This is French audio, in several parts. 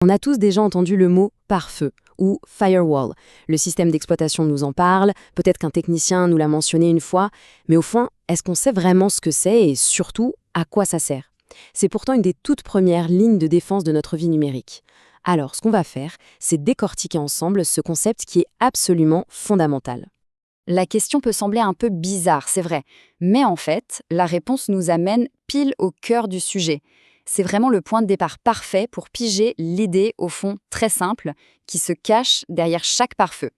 On a tous déjà entendu le mot pare-feu ou firewall. Le système d'exploitation nous en parle, peut-être qu'un technicien nous l'a mentionné une fois, mais au fond, est-ce qu'on sait vraiment ce que c'est et surtout à quoi ça sert? C'est pourtant une des toutes premières lignes de défense de notre vie numérique. Alors, ce qu'on va faire, c'est décortiquer ensemble ce concept qui est absolument fondamental. La question peut sembler un peu bizarre, c'est vrai, mais en fait, la réponse nous amène pile au cœur du sujet. C'est vraiment le point de départ parfait pour piger l'idée, au fond, très simple, qui se cache derrière chaque pare-feu.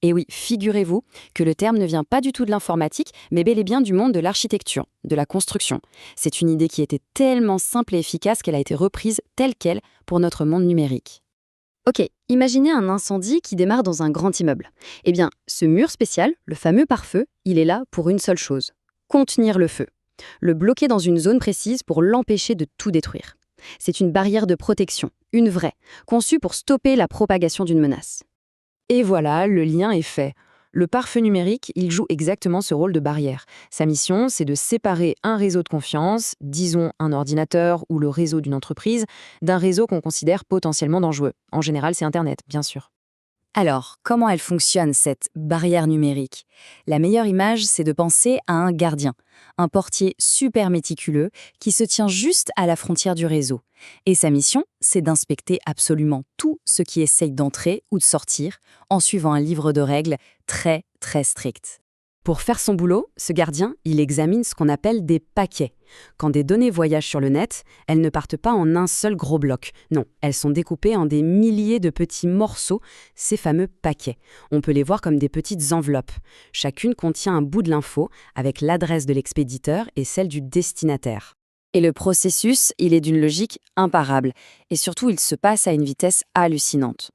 Et oui, figurez-vous que le terme ne vient pas du tout de l'informatique, mais bel et bien du monde de l'architecture, de la construction. C'est une idée qui était tellement simple et efficace qu'elle a été reprise telle quelle pour notre monde numérique. Ok, imaginez un incendie qui démarre dans un grand immeuble. Eh bien, ce mur spécial, le fameux pare-feu, il est là pour une seule chose: contenir le feu. Le bloquer dans une zone précise pour l'empêcher de tout détruire. C'est une barrière de protection, une vraie, conçue pour stopper la propagation d'une menace. Et voilà, le lien est fait. Le pare-feu numérique, il joue exactement ce rôle de barrière. Sa mission, c'est de séparer un réseau de confiance, disons un ordinateur ou le réseau d'une entreprise, d'un réseau qu'on considère potentiellement dangereux. En général, c'est Internet, bien sûr. Alors, comment elle fonctionne, cette barrière numérique? La meilleure image, c'est de penser à un gardien, un portier super méticuleux qui se tient juste à la frontière du réseau. Et sa mission, c'est d'inspecter absolument tout ce qui essaye d'entrer ou de sortir en suivant un livre de règles très, très strict. Pour faire son boulot, ce gardien, il examine ce qu'on appelle des paquets. Quand des données voyagent sur le net, elles ne partent pas en un seul gros bloc. Non, elles sont découpées en des milliers de petits morceaux, ces fameux paquets. On peut les voir comme des petites enveloppes. Chacune contient un bout de l'info, avec l'adresse de l'expéditeur et celle du destinataire. Et le processus, il est d'une logique imparable. Et surtout, il se passe à une vitesse hallucinante.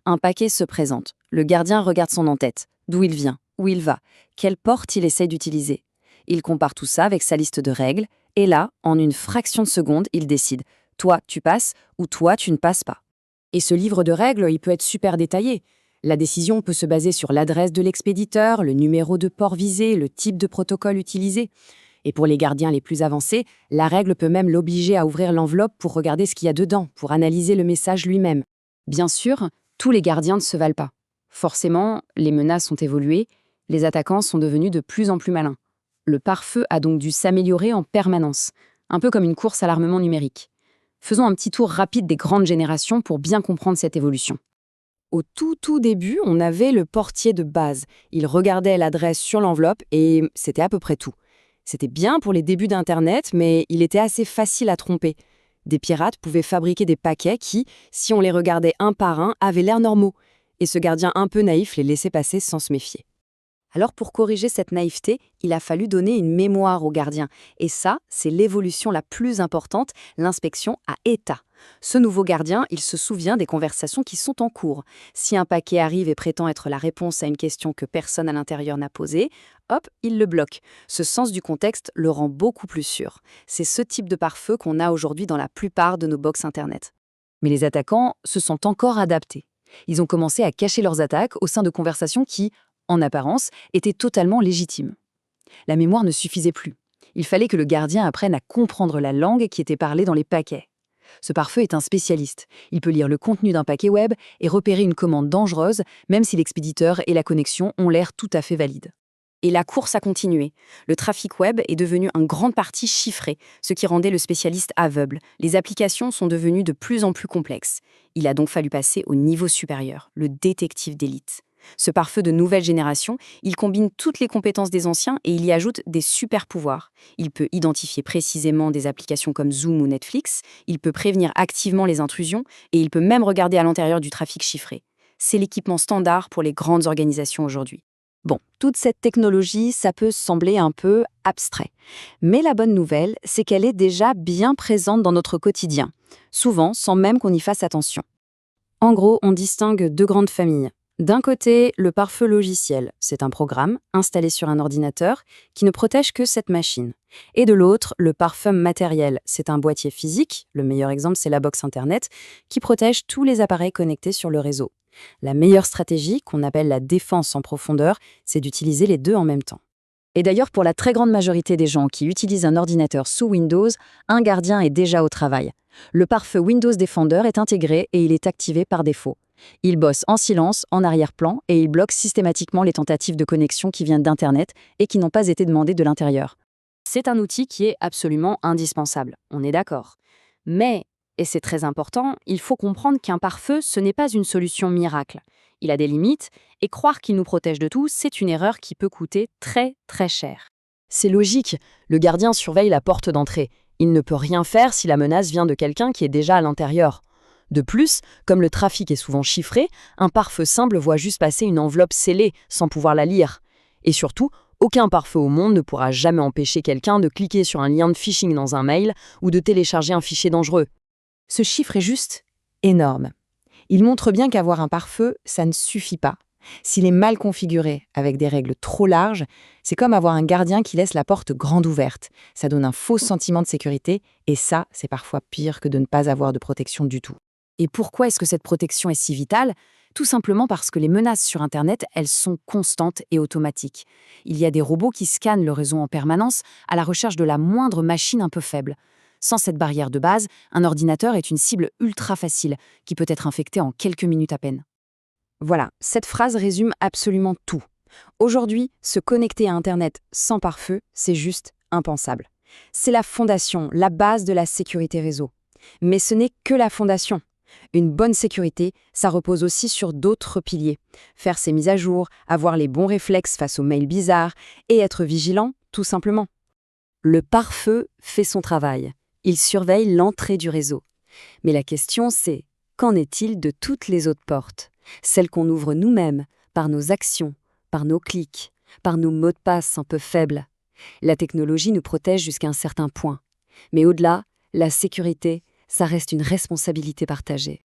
Un paquet se présente. Le gardien regarde son en-tête. D'où il vient? Où il va? Quelle porte il essaye d'utiliser? Il compare tout ça avec sa liste de règles, et là, en une fraction de seconde, il décide. Toi, tu passes, ou toi, tu ne passes pas. Et ce livre de règles, il peut être super détaillé. La décision peut se baser sur l'adresse de l'expéditeur, le numéro de port visé, le type de protocole utilisé. Et pour les gardiens les plus avancés, la règle peut même l'obliger à ouvrir l'enveloppe pour regarder ce qu'il y a dedans, pour analyser le message lui-même. Bien sûr, tous les gardiens ne se valent pas. Forcément, les menaces ont évolué, les attaquants sont devenus de plus en plus malins. Le pare-feu a donc dû s'améliorer en permanence, un peu comme une course à l'armement numérique. Faisons un petit tour rapide des grandes générations pour bien comprendre cette évolution. Au tout début, on avait le portier de base. Il regardait l'adresse sur l'enveloppe et c'était à peu près tout. C'était bien pour les débuts d'Internet, mais il était assez facile à tromper. Des pirates pouvaient fabriquer des paquets qui, si on les regardait un par un, avaient l'air normaux. Et ce gardien un peu naïf les laissait passer sans se méfier. Alors pour corriger cette naïveté, il a fallu donner une mémoire au gardien. Et ça, c'est l'évolution la plus importante, l'inspection à état. Ce nouveau gardien, il se souvient des conversations qui sont en cours. Si un paquet arrive et prétend être la réponse à une question que personne à l'intérieur n'a posée, hop, il le bloque. Ce sens du contexte le rend beaucoup plus sûr. C'est ce type de pare-feu qu'on a aujourd'hui dans la plupart de nos box Internet. Mais les attaquants se sont encore adaptés. Ils ont commencé à cacher leurs attaques au sein de conversations qui, en apparence, étaient totalement légitimes. La mémoire ne suffisait plus. Il fallait que le gardien apprenne à comprendre la langue qui était parlée dans les paquets. Ce pare-feu est un spécialiste. Il peut lire le contenu d'un paquet web et repérer une commande dangereuse, même si l'expéditeur et la connexion ont l'air tout à fait valides. Et la course a continué. Le trafic web est devenu en grande partie chiffré, ce qui rendait le spécialiste aveugle. Les applications sont devenues de plus en plus complexes. Il a donc fallu passer au niveau supérieur, le détective d'élite. Ce pare-feu de nouvelle génération, il combine toutes les compétences des anciens et il y ajoute des super pouvoirs. Il peut identifier précisément des applications comme Zoom ou Netflix, il peut prévenir activement les intrusions et il peut même regarder à l'intérieur du trafic chiffré. C'est l'équipement standard pour les grandes organisations aujourd'hui. Bon, toute cette technologie, ça peut sembler un peu abstrait. Mais la bonne nouvelle, c'est qu'elle est déjà bien présente dans notre quotidien, souvent sans même qu'on y fasse attention. En gros, on distingue deux grandes familles. D'un côté, le pare-feu logiciel, c'est un programme installé sur un ordinateur qui ne protège que cette machine. Et de l'autre, le pare-feu matériel, c'est un boîtier physique, le meilleur exemple c'est la box Internet, qui protège tous les appareils connectés sur le réseau. La meilleure stratégie, qu'on appelle la défense en profondeur, c'est d'utiliser les deux en même temps. Et d'ailleurs, pour la très grande majorité des gens qui utilisent un ordinateur sous Windows, un gardien est déjà au travail. Le pare-feu Windows Defender est intégré et il est activé par défaut. Il bosse en silence, en arrière-plan, et il bloque systématiquement les tentatives de connexion qui viennent d'Internet et qui n'ont pas été demandées de l'intérieur. C'est un outil qui est absolument indispensable, on est d'accord. Mais, et c'est très important, il faut comprendre qu'un pare-feu, ce n'est pas une solution miracle. Il a des limites, et croire qu'il nous protège de tout, c'est une erreur qui peut coûter très très cher. C'est logique, le gardien surveille la porte d'entrée. Il ne peut rien faire si la menace vient de quelqu'un qui est déjà à l'intérieur. De plus, comme le trafic est souvent chiffré, un pare-feu simple voit juste passer une enveloppe scellée sans pouvoir la lire. Et surtout, aucun pare-feu au monde ne pourra jamais empêcher quelqu'un de cliquer sur un lien de phishing dans un mail ou de télécharger un fichier dangereux. Ce chiffre est juste énorme. Il montre bien qu'avoir un pare-feu, ça ne suffit pas. S'il est mal configuré, avec des règles trop larges, c'est comme avoir un gardien qui laisse la porte grande ouverte. Ça donne un faux sentiment de sécurité, et ça, c'est parfois pire que de ne pas avoir de protection du tout. Et pourquoi est-ce que cette protection est si vitale ? Tout simplement parce que les menaces sur Internet, elles sont constantes et automatiques. Il y a des robots qui scannent le réseau en permanence à la recherche de la moindre machine un peu faible. Sans cette barrière de base, un ordinateur est une cible ultra facile, qui peut être infectée en quelques minutes à peine. Voilà, cette phrase résume absolument tout. Aujourd'hui, se connecter à Internet sans pare-feu, c'est juste impensable. C'est la fondation, la base de la sécurité réseau. Mais ce n'est que la fondation. Une bonne sécurité, ça repose aussi sur d'autres piliers. Faire ses mises à jour, avoir les bons réflexes face aux mails bizarres et être vigilant, tout simplement. Le pare-feu fait son travail. Il surveille l'entrée du réseau. Mais la question c'est, qu'en est-il de toutes les autres portes ? Celles qu'on ouvre nous-mêmes, par nos actions, par nos clics, par nos mots de passe un peu faibles. La technologie nous protège jusqu'à un certain point. Mais au-delà, la sécurité, ça reste une responsabilité partagée.